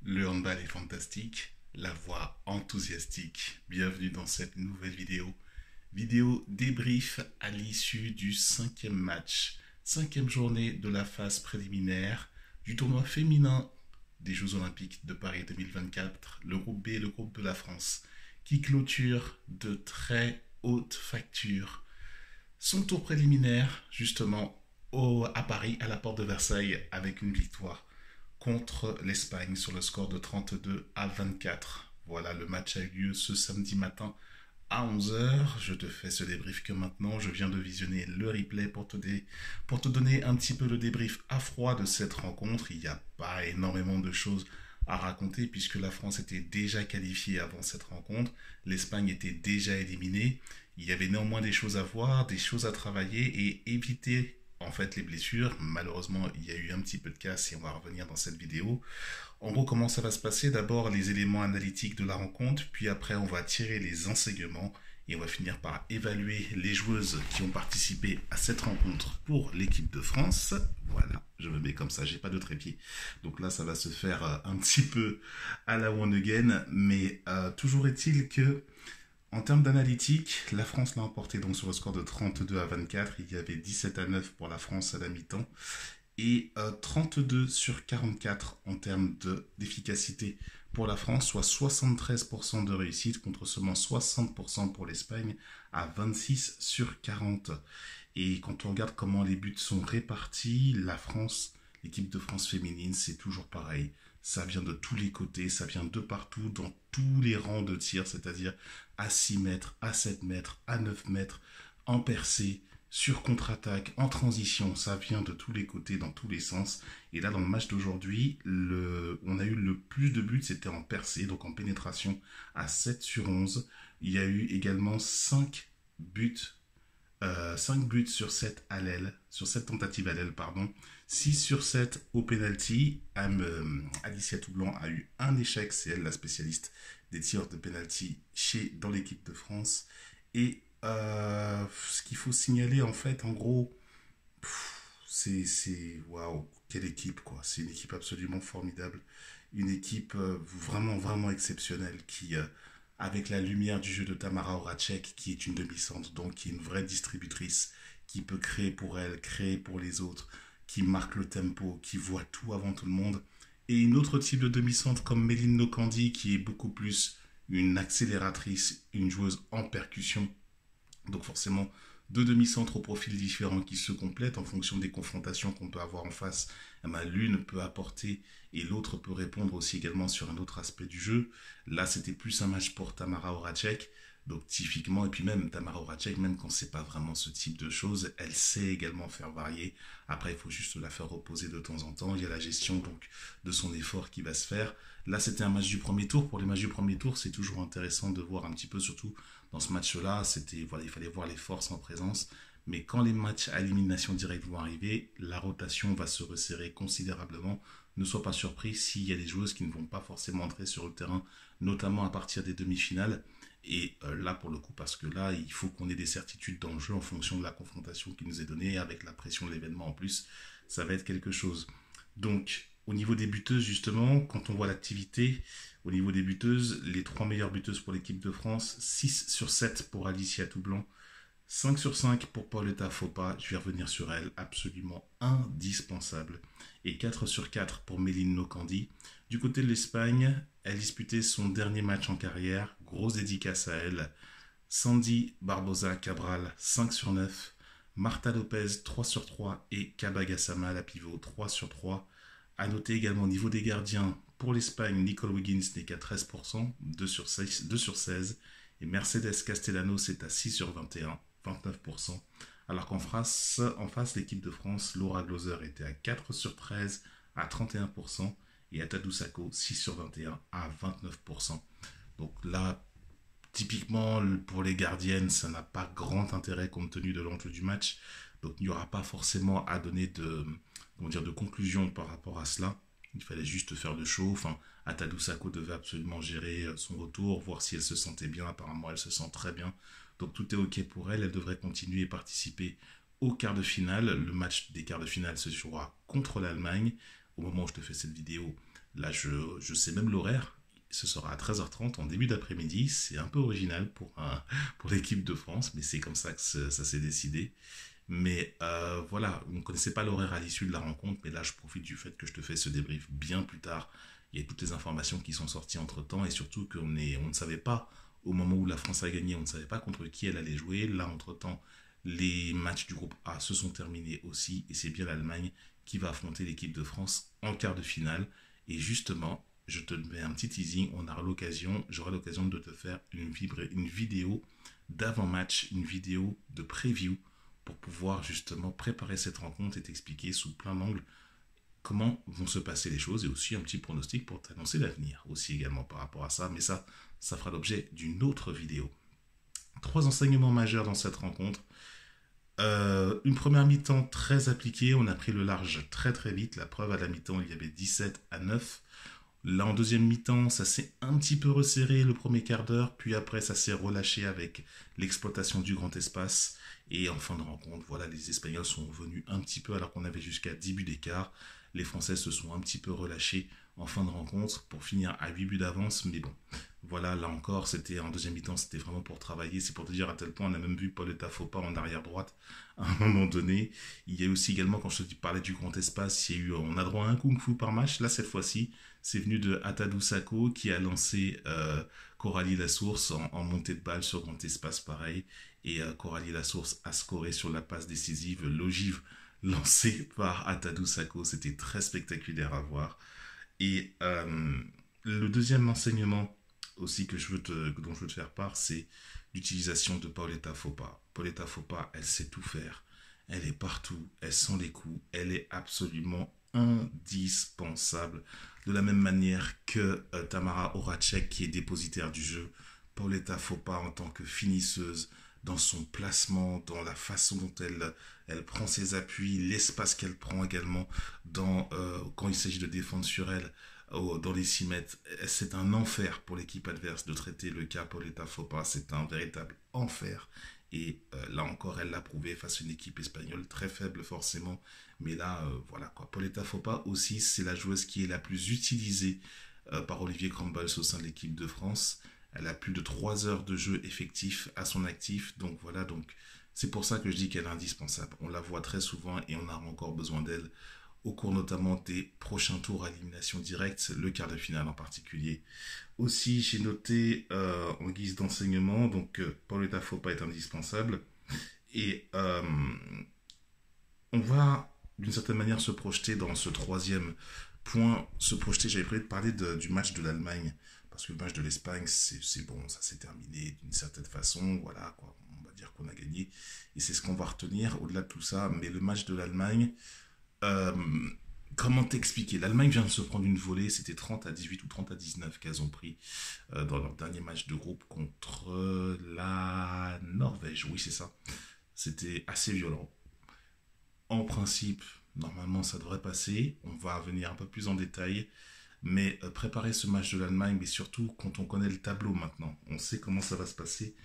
Le handball est fantastique, la voix enthousiastique. Bienvenue dans cette nouvelle vidéo. Vidéo débrief à l'issue du cinquième match, cinquième journée de la phase préliminaire du tournoi féminin des Jeux Olympiques de Paris 2024, le groupe B et le groupe de la France, qui clôture de très haute facture son tour préliminaire, justement, à Paris, à la porte de Versailles, avec une victoire contre l'Espagne sur le score de 32 à 24. Voilà, le match a eu lieu ce samedi matin à 11 heures. Je te fais ce débrief que maintenant. Je viens de visionner le replay pour te donner un petit peu le débrief à froid de cette rencontre. Il n'y a pas énormément de choses à raconter puisque la France était déjà qualifiée avant cette rencontre. L'Espagne était déjà éliminée. Il y avait néanmoins des choses à voir, des choses à travailler et éviter en fait les blessures. Malheureusement, il y a eu un petit peu de casse et on va revenir dans cette vidéo. En gros, comment ça va se passer? D'abord, les éléments analytiques de la rencontre, puis après, on va tirer les enseignements et on va finir par évaluer les joueuses qui ont participé à cette rencontre pour l'équipe de France. Voilà, je me mets comme ça, j'ai pas de trépied. Donc là, ça va se faire un petit peu à la one again, mais toujours est-il que en termes d'analytique, la France l'a emporté donc sur le score de 32 à 24. Il y avait 17 à 9 pour la France à la mi-temps et 32 sur 44 en termes d'efficacité pour la France, soit 73% de réussite contre seulement 60% pour l'Espagne à 26 sur 40. Et quand on regarde comment les buts sont répartis, la France, l'équipe de France féminine, c'est toujours pareil. Ça vient de tous les côtés, ça vient de partout, dans tous les rangs de tir, c'est-à-dire à 6 mètres, à 7 mètres, à 9 mètres, en percée, sur contre-attaque, en transition, ça vient de tous les côtés, dans tous les sens. Et là, dans le match d'aujourd'hui, on a eu le plus de buts, c'était en percée, donc en pénétration, à 7 sur 11. Il y a eu également 5 buts sur 7 à l'aile, sur 7 tentatives à l'aile, pardon. 6 sur 7 au penalty. Alicia Toublanc a eu un échec, c'est elle la spécialiste des tirs de penalty dans l'équipe de France. Et ce qu'il faut signaler, en fait, en gros, waouh, quelle équipe, quoi. C'est une équipe absolument formidable. Une équipe vraiment, vraiment exceptionnelle qui, avec la lumière du jeu de Tamara Horacek, qui est une demi-centre, donc qui est une vraie distributrice, qui peut créer pour elle, créer pour les autres, qui marque le tempo, qui voit tout avant tout le monde. Et une autre type de demi-centre comme Méline Nokandi, qui est beaucoup plus une accélératrice, une joueuse en percussion. Donc forcément, deux demi-centres au profil différent qui se complètent en fonction des confrontations qu'on peut avoir en face. L'une peut apporter et l'autre peut répondre aussi également sur un autre aspect du jeu. Là, c'était plus un match pour Tamara Horacek. Donc typiquement, et puis même Tamara Horacek, même quand c'est pas vraiment ce type de choses, elle sait également faire varier. Après, il faut juste la faire reposer de temps en temps. Il y a la gestion donc de son effort qui va se faire. Là, c'était un match du premier tour. Pour les matchs du premier tour, c'est toujours intéressant de voir un petit peu, surtout dans ce match-là, voilà, il fallait voir les forces en présence. Mais quand les matchs à élimination directe vont arriver, la rotation va se resserrer considérablement. Ne sois pas surpris s'il y a des joueuses qui ne vont pas forcément entrer sur le terrain, notamment à partir des demi-finales. Et là, pour le coup, parce que là, il faut qu'on ait des certitudes dans le jeu en fonction de la confrontation qui nous est donnée, avec la pression de l'événement en plus, ça va être quelque chose. Donc, au niveau des buteuses, justement, quand on voit l'activité, au niveau des buteuses, les trois meilleures buteuses pour l'équipe de France, 6 sur 7 pour Alicia Toublanc, 5 sur 5 pour Pauletta Fopa, je vais revenir sur elle, absolument indispensable. Et 4 sur 4 pour Méline Nokandi. Du côté de l'Espagne, elle disputait son dernier match en carrière, grosse dédicace à elle. Sandy Barbosa Cabral, 5 sur 9. Marta Lopez, 3 sur 3. Et Kaba Gassama, la pivot, 3 sur 3. À noter également au niveau des gardiens, pour l'Espagne, Nicole Wiggins n'est qu'à 13%, 2 sur 16. Et Mercedes Castellanos est à 6 sur 21, 29%. Alors qu'en face, l'équipe de France, Laura Gloser était à 4 sur 13, à 31%. Et Atadou Sako, 6 sur 21, à 29%. Donc là, typiquement, pour les gardiennes, ça n'a pas grand intérêt compte tenu de l'enjeu du match. Donc il n'y aura pas forcément à donner de conclusion par rapport à cela. Il fallait juste faire le show. Enfin, Atadou Sako devait absolument gérer son retour, voir si elle se sentait bien. Apparemment, elle se sent très bien. Donc tout est OK pour elle. Elle devrait continuer et participer au quart de finale. Le match des quarts de finale se jouera contre l'Allemagne. Au moment où je te fais cette vidéo, Là, je sais même l'horaire. Ce sera à 13h30 en début d'après-midi. C'est un peu original pour l'équipe de France, mais c'est comme ça que ça s'est décidé. Mais voilà, on ne connaissait pas l'horaire à l'issue de la rencontre, mais là je profite du fait que je te fais ce débrief bien plus tard. Il y a toutes les informations qui sont sorties entre-temps et surtout on ne savait pas, au moment où la France a gagné, on ne savait pas contre qui elle allait jouer. Là, entre-temps, les matchs du groupe A se sont terminés aussi et c'est bien l'Allemagne qui va affronter l'équipe de France en quart de finale. Et justement, je te mets un petit teasing, j'aurai l'occasion de te faire une vidéo d'avant-match, une vidéo de preview pour pouvoir justement préparer cette rencontre et t'expliquer sous plein d'angles comment vont se passer les choses et aussi un petit pronostic pour t'annoncer l'avenir aussi également par rapport à ça. Mais ça fera l'objet d'une autre vidéo. 3 enseignements majeurs dans cette rencontre. Une première mi-temps très appliquée, on a pris le large très très vite. La preuve, à la mi-temps, il y avait 17-9. Là, en deuxième mi-temps, ça s'est un petit peu resserré le premier quart d'heure, puis après, ça s'est relâché avec l'exploitation du grand espace. Et en fin de rencontre, voilà, les Espagnols sont venus un petit peu, alors qu'on avait jusqu'à 10 buts d'écart. Les Français se sont un petit peu relâchés en fin de rencontre pour finir à 8 buts d'avance. Mais bon, voilà, là encore, c'était en deuxième mi-temps, c'était vraiment pour travailler. C'est pour te dire à tel point, on a même vu Pauletta Fopa en arrière droite à un moment donné. Il y a aussi également, quand je te parlais du grand espace, on a droit à un kung-fu par match. Là, cette fois-ci, c'est venu de Atadou Sako qui a lancé Coralie Lassource en montée de balle sur grand espace pareil. Et Coralie Lassource a scoré sur la passe décisive, l'ogive lancée par Atadou Sako. C'était très spectaculaire à voir. Et le deuxième enseignement aussi dont je veux te faire part, c'est l'utilisation de Pauletta Fopa. Pauletta Fopa, elle sait tout faire. Elle est partout, elle sent les coups, elle est absolument indispensable. De la même manière que Tamara Horacek, qui est dépositaire du jeu, Pauletta Fopa en tant que finisseuse, dans son placement, dans la façon dont elle prend ses appuis, l'espace qu'elle prend également quand il s'agit de défendre sur elle, dans les 6 mètres. C'est un enfer pour l'équipe adverse de traiter le cas Pauletta Fopa. C'est un véritable enfer. Et là encore, elle l'a prouvé face à une équipe espagnole très faible forcément. Mais là, voilà quoi. Pauletta Fopa aussi, c'est la joueuse qui est la plus utilisée par Olivier Crumbles au sein de l'équipe de France. Elle a plus de 3 heures de jeu effectif à son actif. Donc voilà, c'est pour ça que je dis qu'elle est indispensable. On la voit très souvent et on a encore besoin d'elle au cours notamment des prochains tours à élimination directe, le quart de finale en particulier. Aussi, j'ai noté en guise d'enseignement, donc Pauletta Fopa est indispensable. Et on va d'une certaine manière se projeter dans ce troisième point, j'avais prévu de parler du match de l'Allemagne, parce que le match de l'Espagne, c'est bon, ça s'est terminé d'une certaine façon, voilà, quoi, on va dire qu'on a gagné, et c'est ce qu'on va retenir au-delà de tout ça, mais le match de l'Allemagne, euh, comment t'expliquer? L'Allemagne vient de se prendre une volée, c'était 30-18 ou 30-19 qu'elles ont pris dans leur dernier match de groupe contre la Norvège, oui c'est ça, c'était assez violent. En principe, normalement, ça devrait passer. On va revenir un peu plus en détail. Mais préparer ce match de l'Allemagne, mais surtout quand on connaît le tableau maintenant, on sait comment ça va se passer.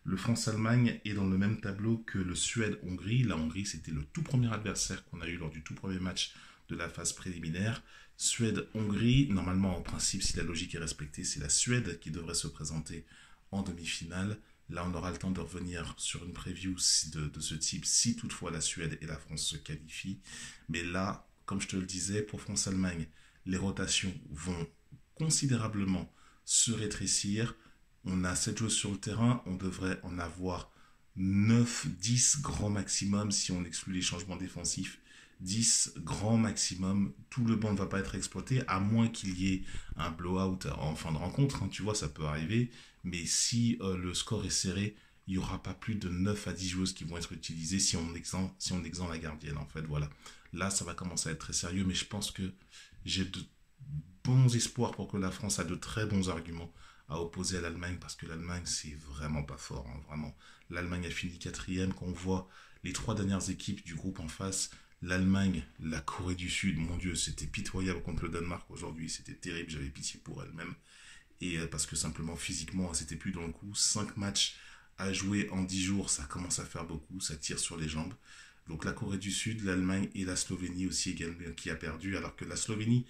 Le France-Allemagne est dans le même tableau que le Suède-Hongrie. La Hongrie, c'était le tout premier adversaire qu'on a eu lors du tout premier match de la phase préliminaire. Suède-Hongrie, normalement, en principe, si la logique est respectée, c'est la Suède qui devrait se présenter en demi-finale. Là, on aura le temps de revenir sur une preview de ce type, si toutefois la Suède et la France se qualifient. Mais là, comme je te le disais, pour France-Allemagne, les rotations vont considérablement se rétrécir. On a 7 joueurs sur le terrain, on devrait en avoir 9, 10 grand maximum si on exclut les changements défensifs. 10 grand maximum, tout le banc ne va pas être exploité, à moins qu'il y ait un blowout en fin de rencontre, hein, tu vois, ça peut arriver, mais si le score est serré, il n'y aura pas plus de 9 à 10 joueuses qui vont être utilisées si on exempt la gardienne, en fait, voilà. Là, ça va commencer à être très sérieux, mais je pense que j'ai de bons espoirs pour que la France a de très bons arguments à opposer à l'Allemagne, parce que l'Allemagne, c'est vraiment pas fort, hein, vraiment. L'Allemagne a fini quatrième, quand on voit les 3 dernières équipes du groupe en face, l'Allemagne, la Corée du Sud, mon Dieu, c'était pitoyable contre le Danemark aujourd'hui, c'était terrible, j'avais pitié pour elle-même. Et parce que simplement, physiquement, c'était plus dans le coup. 5 matchs à jouer en 10 jours, ça commence à faire beaucoup, ça tire sur les jambes. Donc la Corée du Sud, l'Allemagne et la Slovénie aussi également qui a perdu, alors que la Slovénie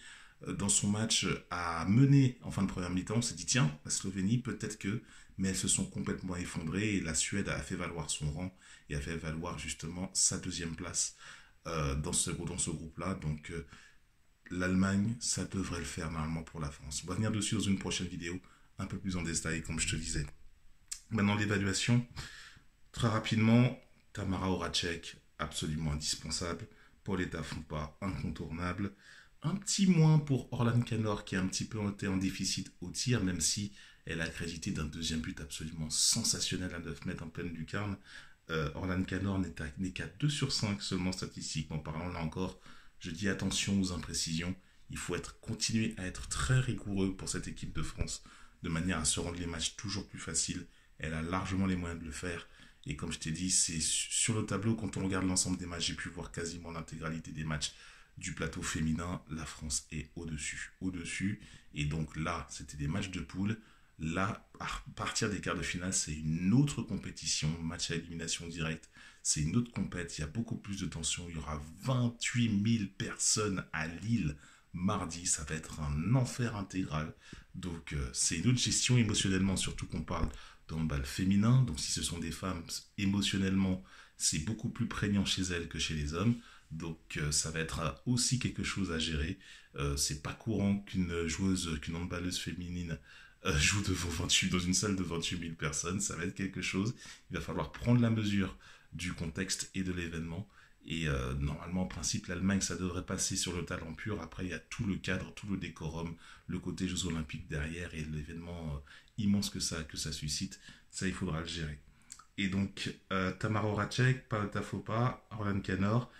dans son match, a mené en fin de première mi-temps. On s'est dit, tiens, la Slovénie, peut-être que, mais elles se sont complètement effondrées et la Suède a fait valoir son rang et a fait valoir justement sa deuxième place dans ce groupe-là. Donc, l'Allemagne, ça devrait le faire normalement pour la France. On va venir dessus dans une prochaine vidéo, un peu plus en détail, comme je te disais. Maintenant, l'évaluation. Très rapidement, Tamara Horacek, absolument indispensable. Pauletta Fompa, incontournable. Un petit moins pour Orlan Kanor, qui a un petit peu été en déficit au tir, même si elle a crédité d'un deuxième but absolument sensationnel à 9 mètres en pleine lucarne. Orlan Kanor n'est qu'à 2 sur 5 seulement statistiquement parlant. Là encore, je dis attention aux imprécisions. Il faut continuer à être très rigoureux pour cette équipe de France, de manière à se rendre les matchs toujours plus faciles. Elle a largement les moyens de le faire. Et comme je t'ai dit, c'est sur le tableau, quand on regarde l'ensemble des matchs, j'ai pu voir quasiment l'intégralité des matchs du plateau féminin. La France est au-dessus. Au-dessus. Et donc là, c'était des matchs de poule. Là, à partir des quarts de finale, c'est une autre compétition. Match à élimination directe. C'est une autre compète. Il y a beaucoup plus de tension. Il y aura 28 000 personnes à Lille mardi. Ça va être un enfer intégral. Donc, c'est une autre gestion émotionnellement, surtout qu'on parle handball féminin, donc si ce sont des femmes, émotionnellement, c'est beaucoup plus prégnant chez elles que chez les hommes, donc ça va être aussi quelque chose à gérer. C'est pas courant qu'une handballeuse féminine joue dans une salle de 28 000 personnes, ça va être quelque chose. Il va falloir prendre la mesure du contexte et de l'événement. Et normalement, en principe, l'Allemagne, ça devrait passer sur le talent pur. Après, il y a tout le cadre, tout le décorum, le côté Jeux Olympiques derrière et l'événement immense que ça suscite. Ça, il faudra le gérer. Et donc, Tamara Horacek, Pauletta Foppa, Orlan Kanor.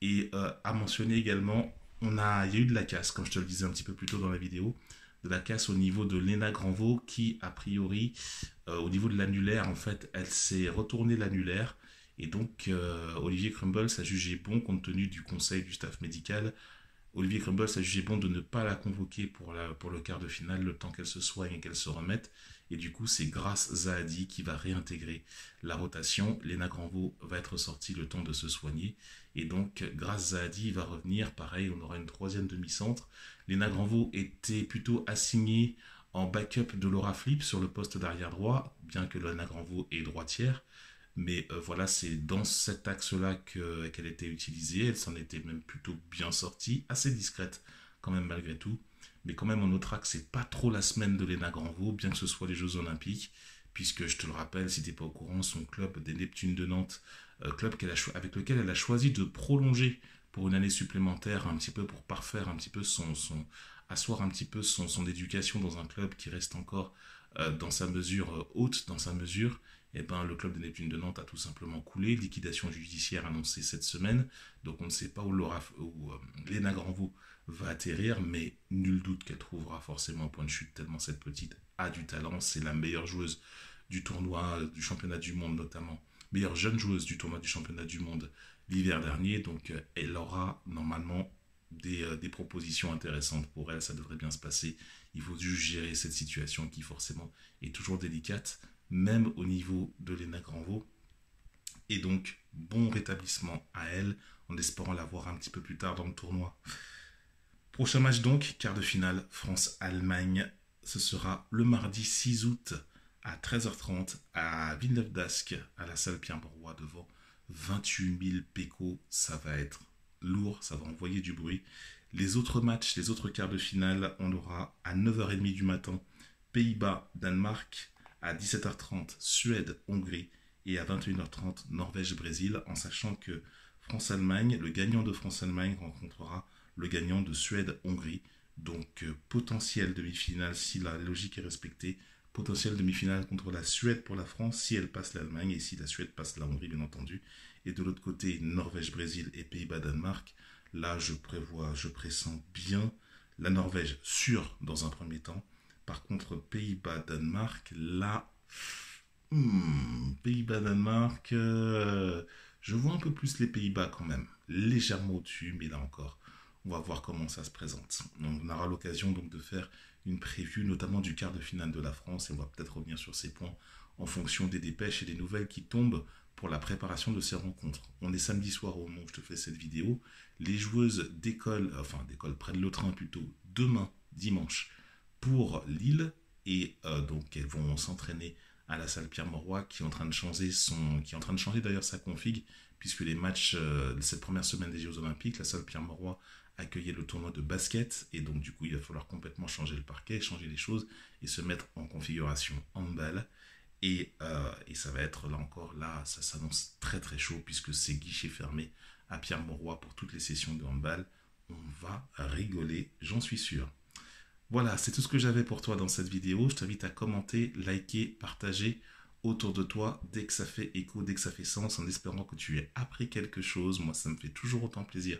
Et à mentionner également, il y a eu de la casse, comme je te le disais un petit peu plus tôt dans la vidéo, de la casse au niveau de Léna Granvaux, qui, a priori, au niveau de l'annulaire, en fait, elle s'est retournée l'annulaire. Et donc, Olivier Crumbles a jugé bon, compte tenu du conseil du staff médical, Olivier Crumbles a jugé bon de ne pas la convoquer pour le quart de finale, le temps qu'elle se soigne et qu'elle se remette. Et du coup, c'est Grace Zahadi qui va réintégrer la rotation. Léna Granvaux va être sortie le temps de se soigner. Et donc, Grace Zahadi va revenir. Pareil, on aura une troisième demi-centre. Léna Granvaux était plutôt assignée en backup de Laura Flip sur le poste d'arrière droit, bien que Léna Granvaux est droitière. Mais voilà, c'est dans cet axe-là qu'elle était utilisée. Elle s'en était même plutôt bien sortie, assez discrète quand même malgré tout. Mais quand même en autre axe, c'est pas trop la semaine de Léna Granvaux, bien que ce soit les Jeux Olympiques, puisque je te le rappelle, si t'es pas au courant, son club des Neptunes de Nantes, club avec lequel elle a choisi de prolonger pour une année supplémentaire, un petit peu pour parfaire un petit peu asseoir un petit peu son éducation dans un club qui reste encore dans sa mesure haute, dans sa mesure. Eh ben, le club des Neptunes de Nantes a tout simplement coulé. Liquidation judiciaire annoncée cette semaine. Donc on ne sait pas où Léna Granvaux va atterrir, mais nul doute qu'elle trouvera forcément un point de chute, tellement cette petite a du talent. C'est la meilleure joueuse du tournoi, du championnat du monde notamment. Meilleure jeune joueuse du tournoi du championnat du monde l'hiver dernier. Donc elle aura normalement des propositions intéressantes pour elle. Ça devrait bien se passer. Il faut juste gérer cette situation qui forcément est toujours délicate, même au niveau de Léna Granvaux. Et donc, bon rétablissement à elle, en espérant la voir un petit peu plus tard dans le tournoi. Prochain match donc, quart de finale, France-Allemagne. Ce sera le mardi 6 août à 13h30 à Villeneuve d'Ascq, à la salle Pierre-Mauroy, devant 28 000 pécos. Ça va être lourd, ça va envoyer du bruit. Les autres matchs, les autres quarts de finale, on aura à 9h30 du matin, Pays-Bas-Danemark, à 17h30, Suède-Hongrie et à 21h30, Norvège-Brésil, en sachant que France-Allemagne, le gagnant de France-Allemagne rencontrera le gagnant de Suède-Hongrie. Donc potentiel demi-finale, si la logique est respectée, potentiel demi-finale contre la Suède pour la France, si elle passe l'Allemagne et si la Suède passe la Hongrie, bien entendu. Et de l'autre côté, Norvège-Brésil et Pays-Bas-Danemark. Là, je pressens bien la Norvège sûre dans un premier temps. Par contre, Pays-Bas-Danemark, là, Pays-Bas-Danemark, je vois un peu plus les Pays-Bas quand même, légèrement au-dessus, mais là encore, on va voir comment ça se présente. Donc, on aura l'occasion donc de faire une preview, notamment du quart de finale de la France, et on va peut-être revenir sur ces points en fonction des dépêches et des nouvelles qui tombent pour la préparation de ces rencontres. On est samedi soir au moment où je te fais cette vidéo. Les joueuses d'école prennent le train plutôt demain, dimanche, pour Lille. Et donc elles vont s'entraîner à la salle Pierre-Mauroy qui est en train de changer d'ailleurs sa config, puisque les matchs cette première semaine des Jeux Olympiques, la salle Pierre-Mauroy accueillait le tournoi de basket, et donc du coup il va falloir complètement changer le parquet, changer les choses et se mettre en configuration handball. Et ça va être là encore, là ça s'annonce très très chaud, puisque c'est guichet fermé à Pierre-Mauroy pour toutes les sessions de handball. On va rigoler, j'en suis sûr. Voilà, c'est tout ce que j'avais pour toi dans cette vidéo. Je t'invite à commenter, liker, partager autour de toi dès que ça fait écho, dès que ça fait sens, en espérant que tu aies appris quelque chose. Moi, ça me fait toujours autant plaisir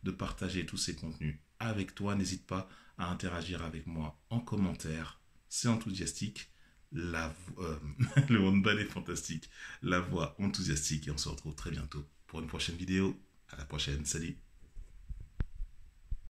de partager tous ces contenus avec toi. N'hésite pas à interagir avec moi en commentaire. C'est enthousiastique. Le handball est fantastique. La voix enthousiastique. Et on se retrouve très bientôt pour une prochaine vidéo. À la prochaine. Salut.